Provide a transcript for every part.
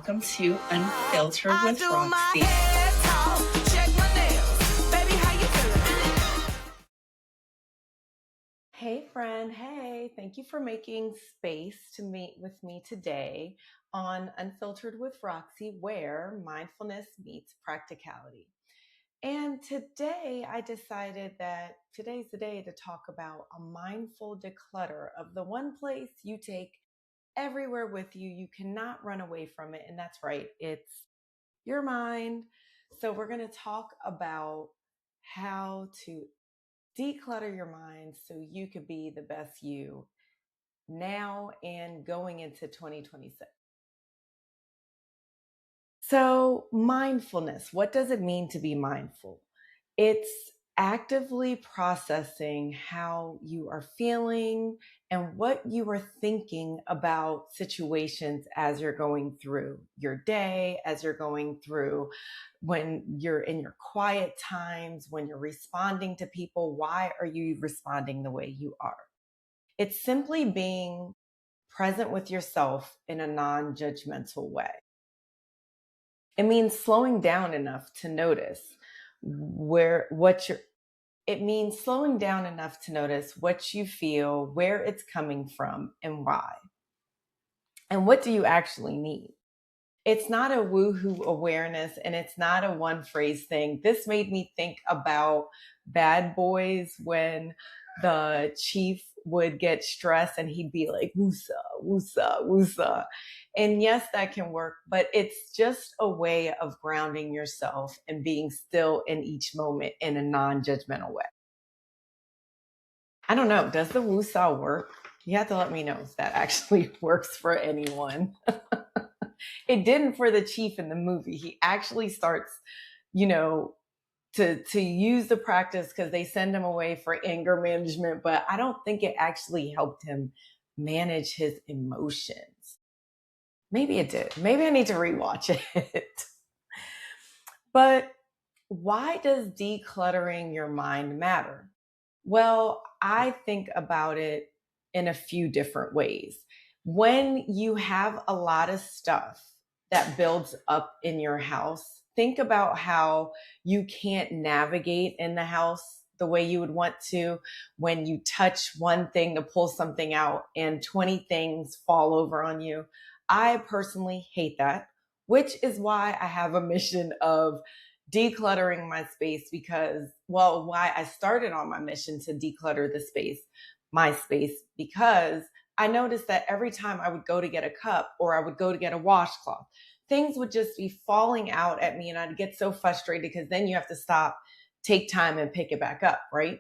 welcome to Unfiltered I with do my Roxy. hair talk, check my nails. Baby, how you feeling? Hey, friend. Hey, thank you for making space to meet with me today on Unfiltered with Roxy, where mindfulness meets practicality. And today I decided that today's the day to talk about a mindful declutter of the one place you take everywhere with you. You cannot run away from it. And that's right, it's your mind. So we're going to talk about how to declutter your mind so you could be the best you now and going into 2026. So, mindfulness, what does it mean to be mindful? It's actively processing how you are feeling and what you are thinking about situations as you're going through your day, as you're going through when you're in your quiet times, when you're responding to people. Why are you responding the way you are? It's simply being present with yourself in a non-judgmental way. It means slowing down enough to notice it means slowing down enough to notice what you feel, where it's coming from, and why. And what do you actually need? It's not a woohoo awareness, and it's not a one phrase thing. This made me think about Bad Boys when the chief would get stressed and he'd be like, woosah, woosah, woosah. And yes, that can work, but it's just a way of grounding yourself and being still in each moment in a non-judgmental way. I don't know. Does the woosah work? You have to let me know if that actually works for anyone. It didn't for the chief in the movie. He actually starts, to use the practice because they send him away for anger management, but I don't think it actually helped him manage his emotions. Maybe it did. Maybe I need to rewatch it. But why does decluttering your mind matter? Well, I think about it in a few different ways. When you have a lot of stuff that builds up in your house, think about how you can't navigate in the house the way you would want to when you touch one thing to pull something out and 20 things fall over on you. I personally hate that, which is why I have a mission of decluttering my space why I started on my mission to declutter my space, because I noticed that every time I would go to get a cup or I would go to get a washcloth, things would just be falling out at me and I'd get so frustrated because then you have to stop, take time and pick it back up, right?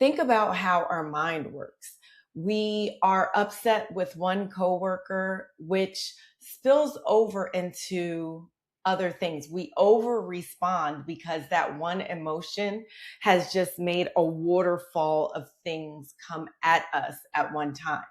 Think about how our mind works. We are upset with one coworker, which spills over into other things. We over respond because that one emotion has just made a waterfall of things come at us at one time,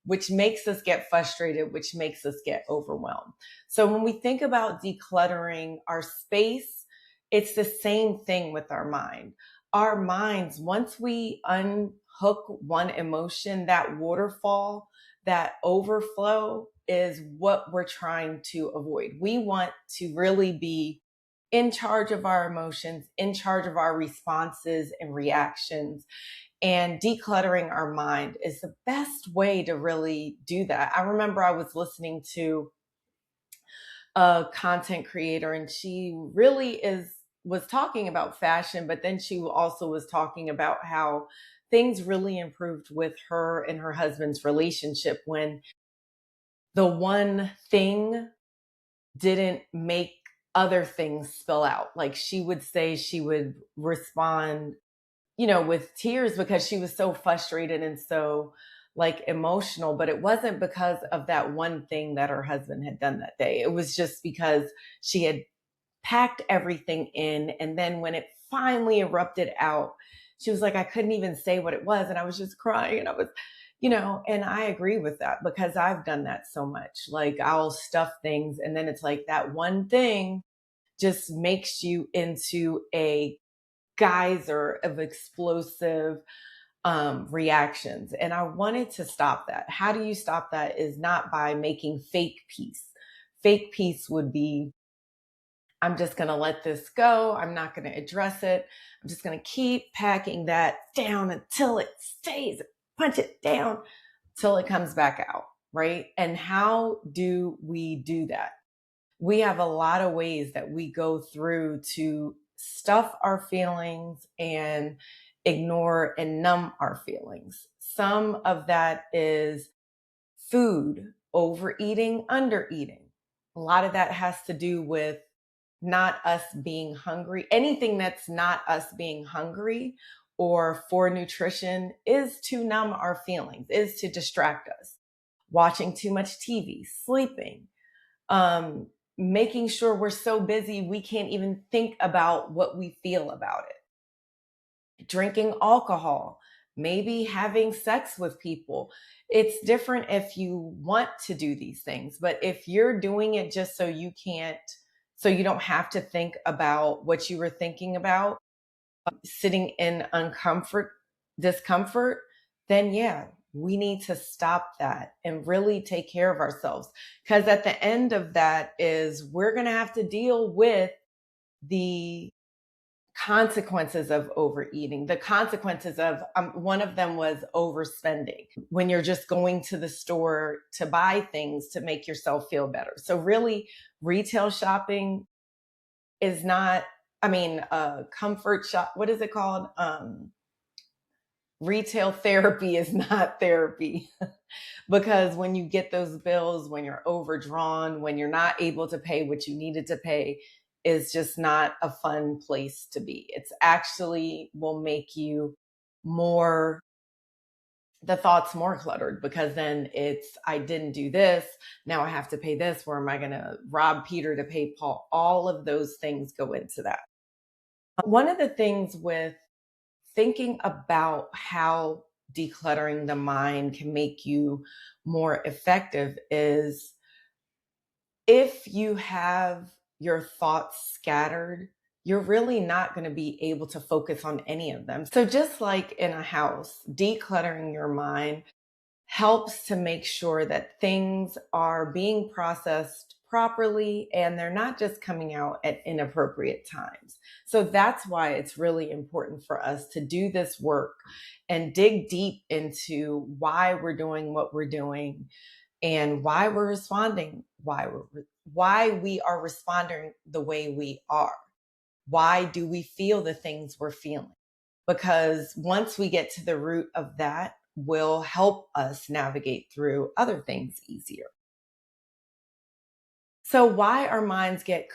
which makes us get frustrated, which makes us get overwhelmed. So when we think about decluttering our space, it's the same thing with our mind. Our minds, once we unhook one emotion, that waterfall, that overflow is what we're trying to avoid. We want to really be in charge of our emotions, in charge of our responses and reactions. And decluttering our mind is the best way to really do that. I remember I was listening to a content creator and she really was talking about fashion, but then she also was talking about how things really improved with her and her husband's relationship when the one thing didn't make other things spill out. Like she would say she would respond, with tears because she was so frustrated and so like emotional, but it wasn't because of that one thing that her husband had done that day. It was just because she had packed everything in. And then when it finally erupted out, she was like, I couldn't even say what it was. And I was just crying. And I was, and I agree with that because I've done that so much. Like I'll stuff things and then it's like that one thing just makes you into a geyser of explosive reactions. And I wanted to stop that. How do you stop that? Is not by making fake peace. fake peace would be, I'm just going to let this go. I'm not going to address it. I'm just going to keep packing that down until it stays, punch it down till it comes back out, right? And how do we do that? We have a lot of ways that we go through to stuff our feelings and ignore and numb our feelings. Some of that is food, overeating, undereating. A lot of that has to do with not us being hungry. Anything that's not us being hungry or for nutrition is to numb our feelings, is to distract us. Watching too much TV, sleeping, making sure we're so busy we can't even think about what we feel about it. Drinking alcohol, maybe having sex with people. It's different if you want to do these things, but if you're doing it just so you can't, so you don't have to think about what you were thinking about, sitting in discomfort, then yeah, we need to stop that and really take care of ourselves. Because at the end of that is we're going to have to deal with the consequences of overeating, the consequences of one of them was overspending, when you're just going to the store to buy things to make yourself feel better. So really, retail shopping is not, comfort shop, what is it called? Retail therapy is not therapy. Because when you get those bills, when you're overdrawn, when you're not able to pay what you needed to pay, is just not a fun place to be. It's actually will make you more, the thoughts more cluttered, because then it's, I didn't do this. Now I have to pay this. Where am I going to rob Peter to pay Paul? All of those things go into that. One of the things with thinking about how decluttering the mind can make you more effective is, if you have your thoughts scattered, you're really not going to be able to focus on any of them. So just like in a house, decluttering your mind helps to make sure that things are being processed properly and they're not just coming out at inappropriate times. So that's why it's really important for us to do this work and dig deep into why we're doing what we're doing and why we're responding, why we are responding the way we are. Why do we feel the things we're feeling? Because once we get to the root of that, will help us navigate through other things easier. So why our minds get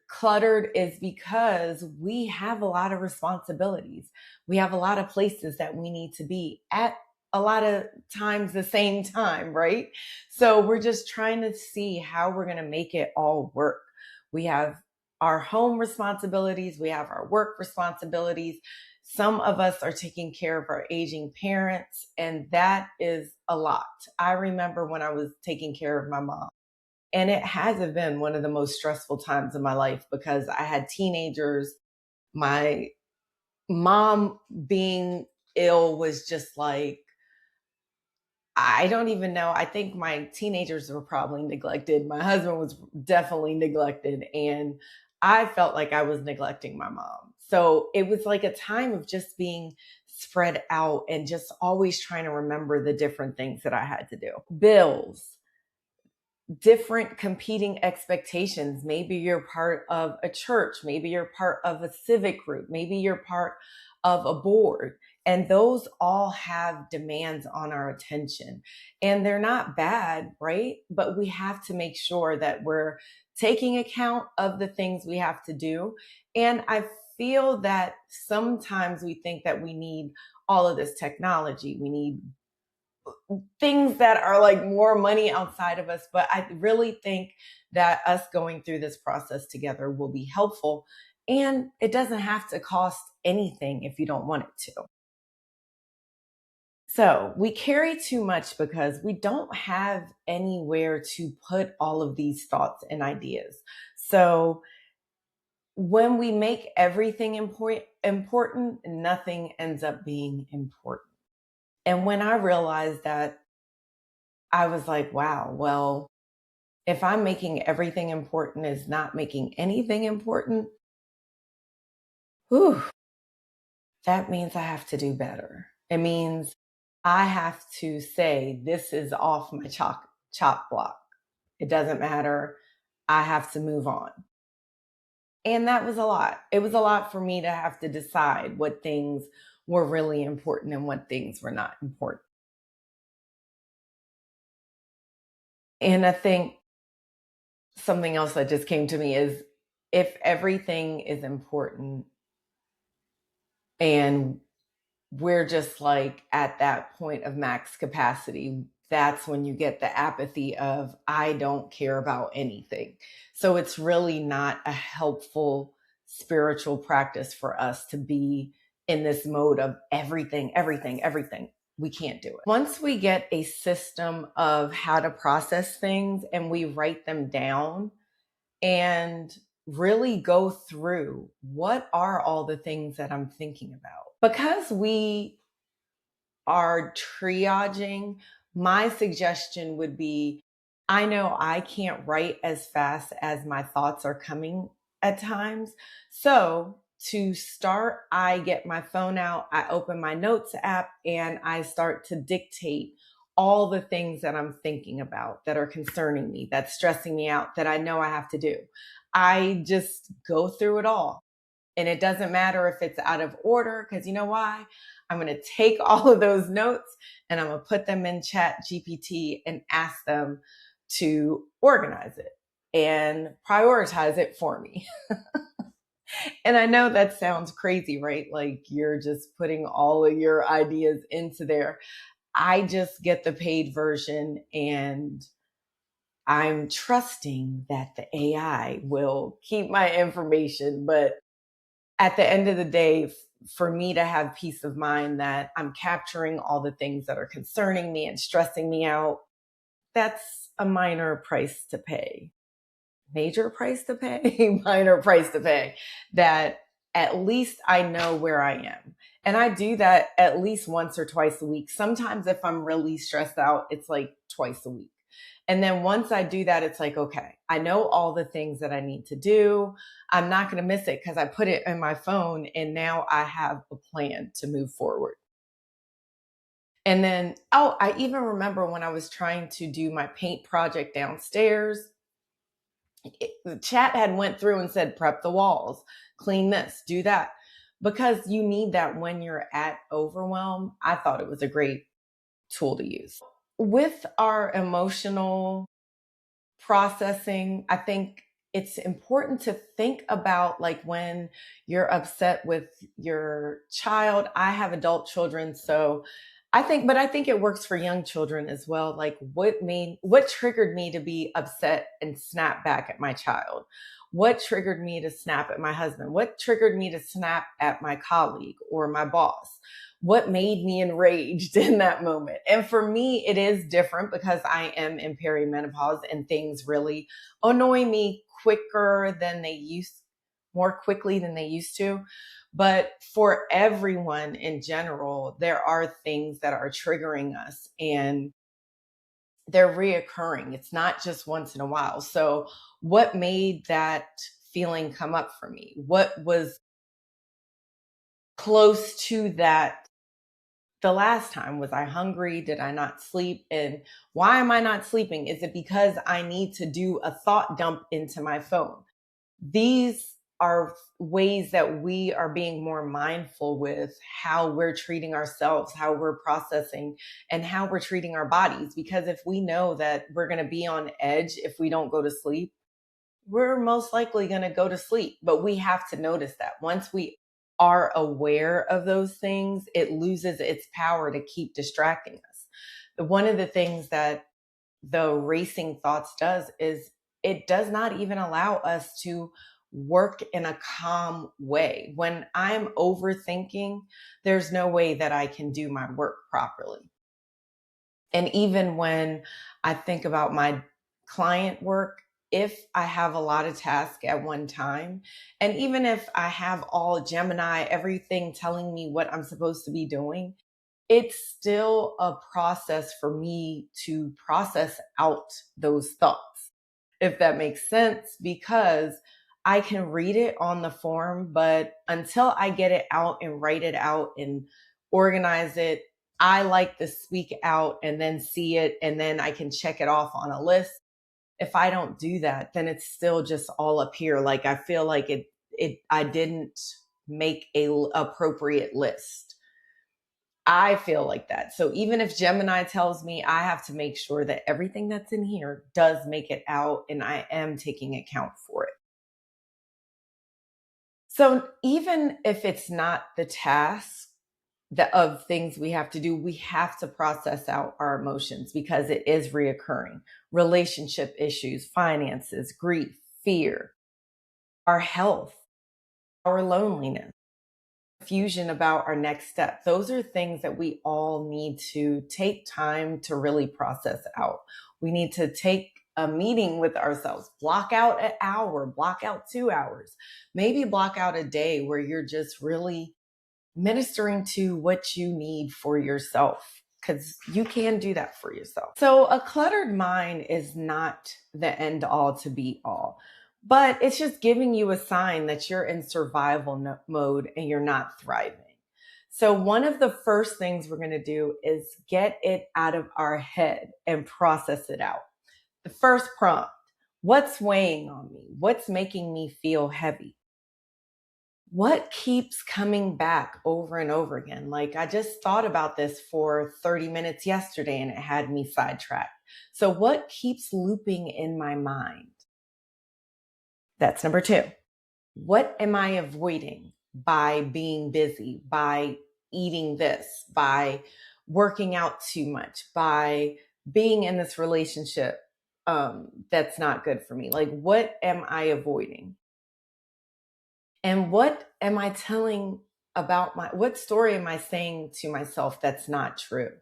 cluttered is because we have a lot of responsibilities. We have a lot of places that we need to be at a lot of times the same time, right? So we're just trying to see how we're going to make it all work. We have our home responsibilities. We have our work responsibilities. Some of us are taking care of our aging parents, and that is a lot. I remember when I was taking care of my mom, and it hasn't been one of the most stressful times of my life because I had teenagers. My mom being ill was just like, I don't even know. I think my teenagers were probably neglected. My husband was definitely neglected. And I felt like I was neglecting my mom. So it was like a time of just being spread out and just always trying to remember the different things that I had to do. Bills, different competing expectations. Maybe you're part of a church. Maybe you're part of a civic group. Maybe you're part of a board. And those all have demands on our attention. And they're not bad, right? But we have to make sure that we're taking account of the things we have to do. And I feel that sometimes we think that we need all of this technology. We need things that are like more money outside of us. But I really think that us going through this process together will be helpful. And it doesn't have to cost anything if you don't want it to. So we carry too much because we don't have anywhere to put all of these thoughts and ideas. So when we make everything important, nothing ends up being important. And when I realized that, I was like, wow, well, If I'm making everything important is not making anything important, whew, that means I have to do better. It means I have to say, this is off my chop block. It doesn't matter. I have to move on. And that was a lot. It was a lot for me to have to decide what things were really important and what things were not important. And I think something else that just came to me is if everything is important and we're just like at that point of max capacity, that's when you get the apathy of, I don't care about anything. So it's really not a helpful spiritual practice for us to be in this mode of everything, everything, everything. We can't do it. Once we get a system of how to process things and we write them down and really go through what are all the things that I'm thinking about. Because we are triaging, my suggestion would be I know I can't write as fast as my thoughts are coming at times. So to start, I get my phone out, I open my notes app, and I start to dictate all the things that I'm thinking about that are concerning me, that's stressing me out, that I know I have to do. I just go through it all. And it doesn't matter if it's out of order, because you know why? I'm going to take all of those notes and I'm going to put them in Chat GPT and ask them to organize it and prioritize it for me. And I know that sounds crazy, right? Like you're just putting all of your ideas into there. I just get the paid version and I'm trusting that the AI will keep my information. But at the end of the day, for me to have peace of mind that I'm capturing all the things that are concerning me and stressing me out, that's a minor price to pay. Major price to pay, minor price to pay, that at least I know where I am. And I do that at least once or twice a week. Sometimes if I'm really stressed out, it's like twice a week. And then once I do that, it's like, okay, I know all the things that I need to do. I'm not going to miss it because I put it in my phone and now I have a plan to move forward. And then, oh, I even remember when I was trying to do my paint project downstairs, the chat had went through and said, prep the walls, clean this, do that. Because you need that when you're at overwhelm. I thought it was a great tool to use. With our emotional processing, I think it's important to think about like when you're upset with your child. I have adult children, so I think it works for young children as well. Like what triggered me to be upset and snap back at my child? What triggered me to snap at my husband? What triggered me to snap at my colleague or my boss? What made me enraged in that moment? And for me, it is different because I am in perimenopause and things really annoy me more quickly than they used to. But for everyone in general, there are things that are triggering us and they're reoccurring. It's not just once in a while. So what made that feeling come up for me? What was close to that the last time? Was I hungry? Did I not sleep? And why am I not sleeping? Is it because I need to do a thought dump into my phone? These are ways that we are being more mindful with how we're treating ourselves, how we're processing, and how we're treating our bodies. Because if we know that we're going to be on edge if we don't go to sleep, we're most likely going to go to sleep. But we have to notice that once we are aware of those things, it loses its power to keep distracting us. One of the things that the racing thoughts does is it does not even allow us to work in a calm way. When I'm overthinking, there's no way that I can do my work properly. And even when I think about my client work, if I have a lot of tasks at one time, and even if I have all Gemini, everything telling me what I'm supposed to be doing, it's still a process for me to process out those thoughts. if that makes sense, because I can read it on the form, but until I get it out and write it out and organize it, I like to speak out and then see it, and then I can check it off on a list. If I don't do that, then it's still just all up here. Like I feel like I didn't make a appropriate list. I feel like that. So even if Gemini tells me, I have to make sure that everything that's in here does make it out and I am taking account for it. So even if it's not the task of things we have to do, we have to process out our emotions because it is reoccurring. Relationship issues, finances, grief, fear, our health, our loneliness, confusion about our next step. Those are things that we all need to take time to really process out. We need to take a meeting with ourselves, block out an hour, block out 2 hours, maybe block out a day where you're just really ministering to what you need for yourself, because you can do that for yourself. So a cluttered mind is not the end all to be all, but it's just giving you a sign that you're in survival mode and you're not thriving. So one of the first things we're going to do is get it out of our head and process it out. The first prompt: what's weighing on me? What's making me feel heavy? What keeps coming back over and over again? Like I just thought about this for 30 minutes yesterday and it had me sidetracked. So what keeps looping in my mind? That's number 2. What am I avoiding by being busy, by eating this, by working out too much, by being in this relationship that's not good for me? Like, what am I avoiding? And what am I telling about what story am I saying to myself that's not true?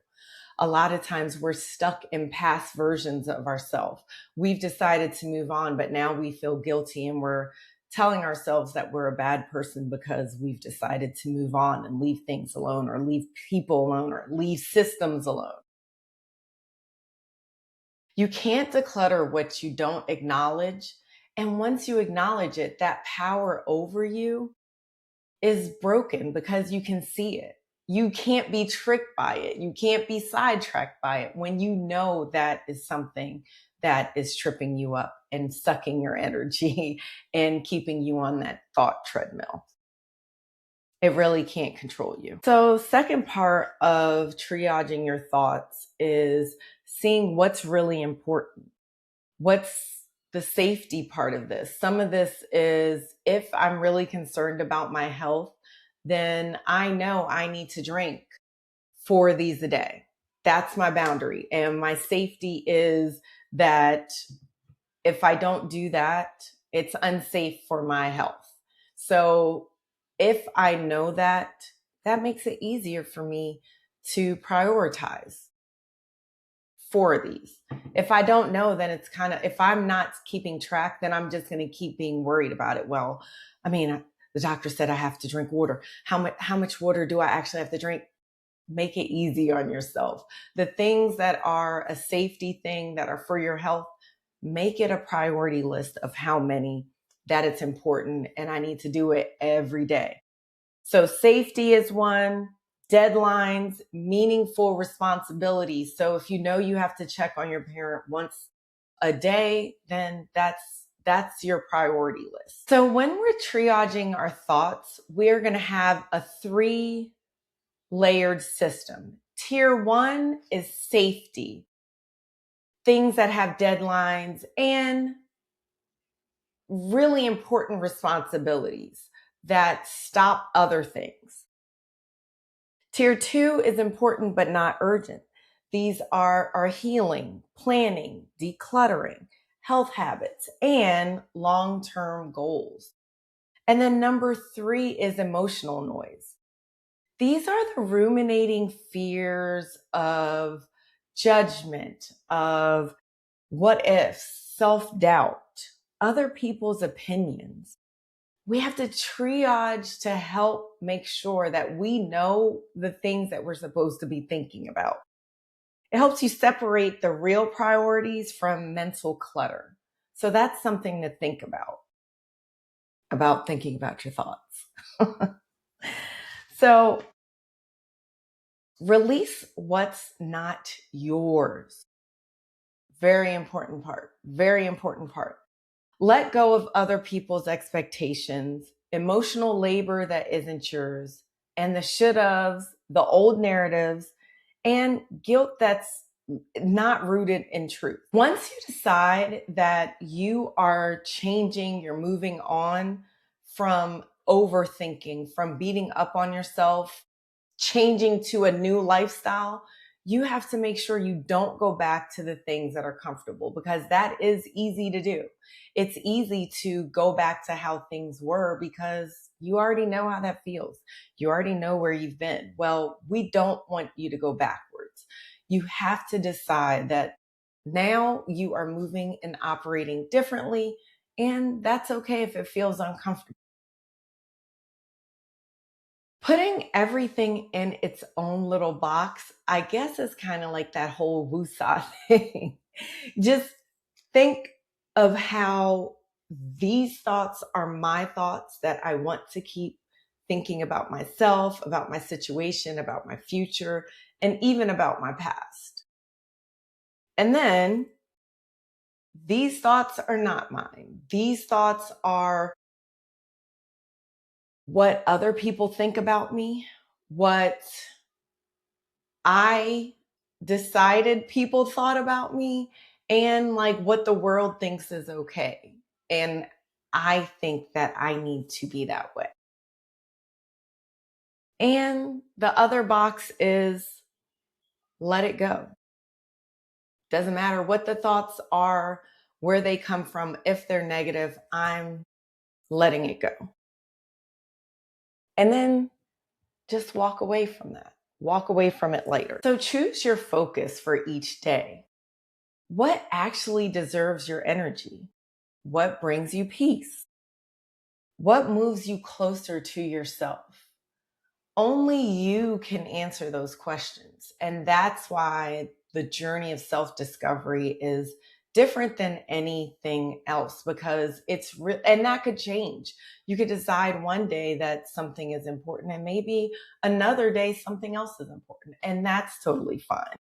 A lot of times we're stuck in past versions of ourselves. We've decided to move on, but now we feel guilty and we're telling ourselves that we're a bad person because we've decided to move on and leave things alone, or leave people alone, or leave systems alone. You can't declutter what you don't acknowledge. And once you acknowledge it, that power over you is broken because you can see it. You can't be tricked by it. You can't be sidetracked by it when you know that is something that is tripping you up and sucking your energy and keeping you on that thought treadmill. It really can't control you. So, second part of triaging your thoughts is seeing what's really important. What's the safety part of this? Some of this is, if I'm really concerned about my health, then I know I need to drink 4 of these a day. That's my boundary. And my safety is that if I don't do that, it's unsafe for my health. So if I know that, that makes it easier for me to prioritize 4 of these. If I don't know, then it's kind of, if I'm not keeping track, then I'm just going to keep being worried about it. Well, I mean, the doctor said I have to drink water. How much water do I actually have to drink? Make it easy on yourself. The things that are a safety thing, that are for your health, make it a priority list of how many, that it's important, and I need to do it every day. So safety is one. Deadlines, meaningful responsibilities. So if you know you have to check on your parent once a day, then that's your priority list. So when we're triaging our thoughts, we're going to have a 3-layered system. Tier 1 is safety, things that have deadlines and really important responsibilities that stop other things. Tier 2 is important but not urgent. These are our healing, planning, decluttering, health habits, and long-term goals. And then number 3 is emotional noise. These are the ruminating fears of judgment, of what ifs, self-doubt, other people's opinions. We have to triage to help make sure that we know the things that we're supposed to be thinking about. It helps you separate the real priorities from mental clutter. So that's something to think about thinking about your thoughts. So release what's not yours. Very important part. Very important part. Let go of other people's expectations, emotional labor that isn't yours, and the should haves, the old narratives, and guilt that's not rooted in truth. Once you decide that you are changing, you're moving on from overthinking, from beating up on yourself, changing to a new lifestyle, you have to make sure you don't go back to the things that are comfortable, because that is easy to do. It's easy to go back to how things were because you already know how that feels. You already know where you've been. Well, we don't want you to go backwards. You have to decide that now you are moving and operating differently, and that's okay if it feels uncomfortable. Putting everything in its own little box, I guess, is kind of like that whole woosah thing. Just think of how these thoughts are my thoughts that I want to keep thinking about myself, about my situation, about my future, and even about my past. And then these thoughts are not mine. These thoughts are what other people think about me, what I decided people thought about me, and like what the world thinks is okay. And I think that I need to be that way. And the other box is let it go. Doesn't matter what the thoughts are, where they come from. If they're negative, I'm letting it go. And then just walk away from that. Walk away from it later. So choose your focus for each day. What actually deserves your energy? What brings you peace? What moves you closer to yourself? Only you can answer those questions. And that's why the journey of self-discovery is different than anything else, because and that could change. You could decide one day that something is important, and maybe another day something else is important. And that's totally fine.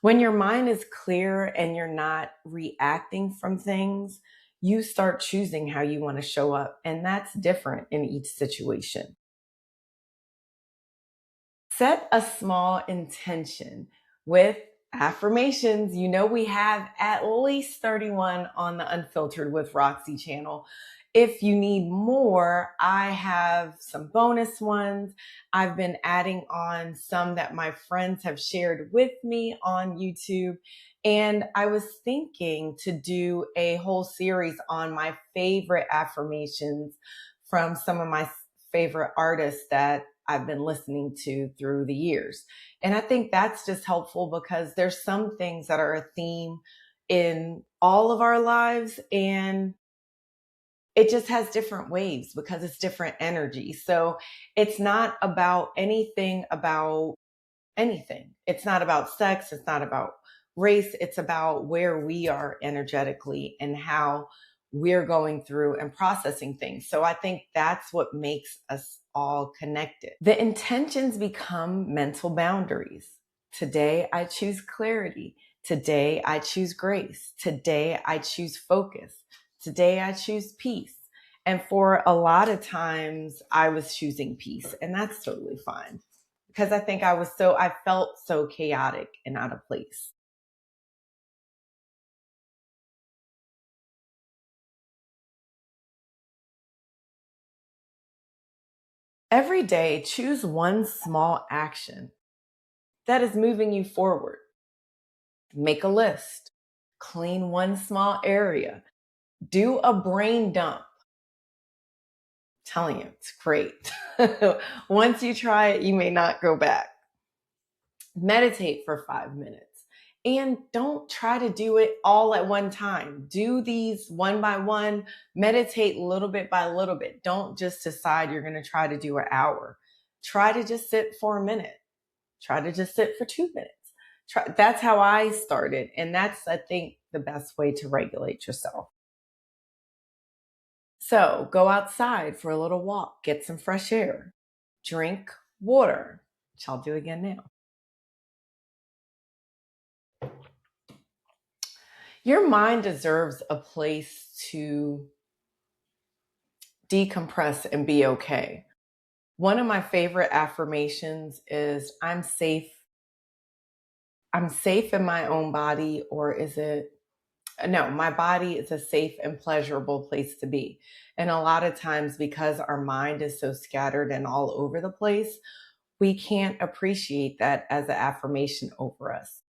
When your mind is clear and you're not reacting from things, you start choosing how you want to show up. And that's different in each situation. Set a small intention with affirmations. You know, we have at least 31 on the Unfiltered with Roxy channel. If you need more, I have some bonus ones. I've been adding on some that my friends have shared with me on YouTube. And I was thinking to do a whole series on my favorite affirmations from some of my favorite artists that I've been listening to through the years. And I think that's just helpful because there's some things that are a theme in all of our lives, and it just has different waves because it's different energy. So it's not about anything about anything. It's not about sex. It's not about race. It's about where we are energetically and how we're going through and processing things. So I think that's what makes us all connected. The intentions become mental boundaries. Today, I choose clarity. Today, I choose grace. Today, I choose focus. Today, I choose peace. And for a lot of times, I was choosing peace, and that's totally fine because I think I felt so chaotic and out of place. Every day, choose one small action that is moving you forward. Make a list, clean one small area, do a brain dump. I'm telling you, it's great. Once you try it, you may not go back. Meditate for 5 minutes. And don't try to do it all at one time. Do these one by one, meditate little bit by little bit. Don't just decide you're going to try to do an hour. Try to just sit for a minute. Try to just sit for 2 minutes. That's how I started. And that's, I think, the best way to regulate yourself. So go outside for a little walk, get some fresh air, drink water, which I'll do again now. Your mind deserves a place to decompress and be okay. One of my favorite affirmations is I'm safe. I'm safe in my own body, or is it? No, my body is a safe and pleasurable place to be. And a lot of times, because our mind is so scattered and all over the place, we can't appreciate that as an affirmation over us.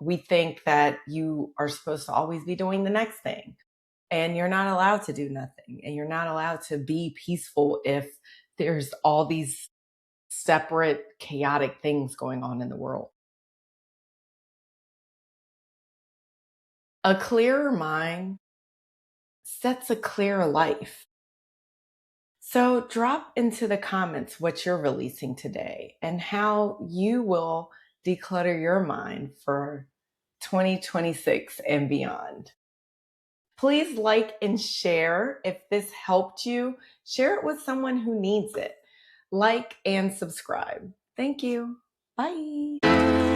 We think that you are supposed to always be doing the next thing, and you're not allowed to do nothing, and you're not allowed to be peaceful if there's all these separate, chaotic things going on in the world. A clearer mind sets a clearer life. So drop into the comments what you're releasing today and how you will declutter your mind for 2026 and beyond. Please like and share. If this helped you, share it with someone who needs it. Like and subscribe. Thank you. Bye.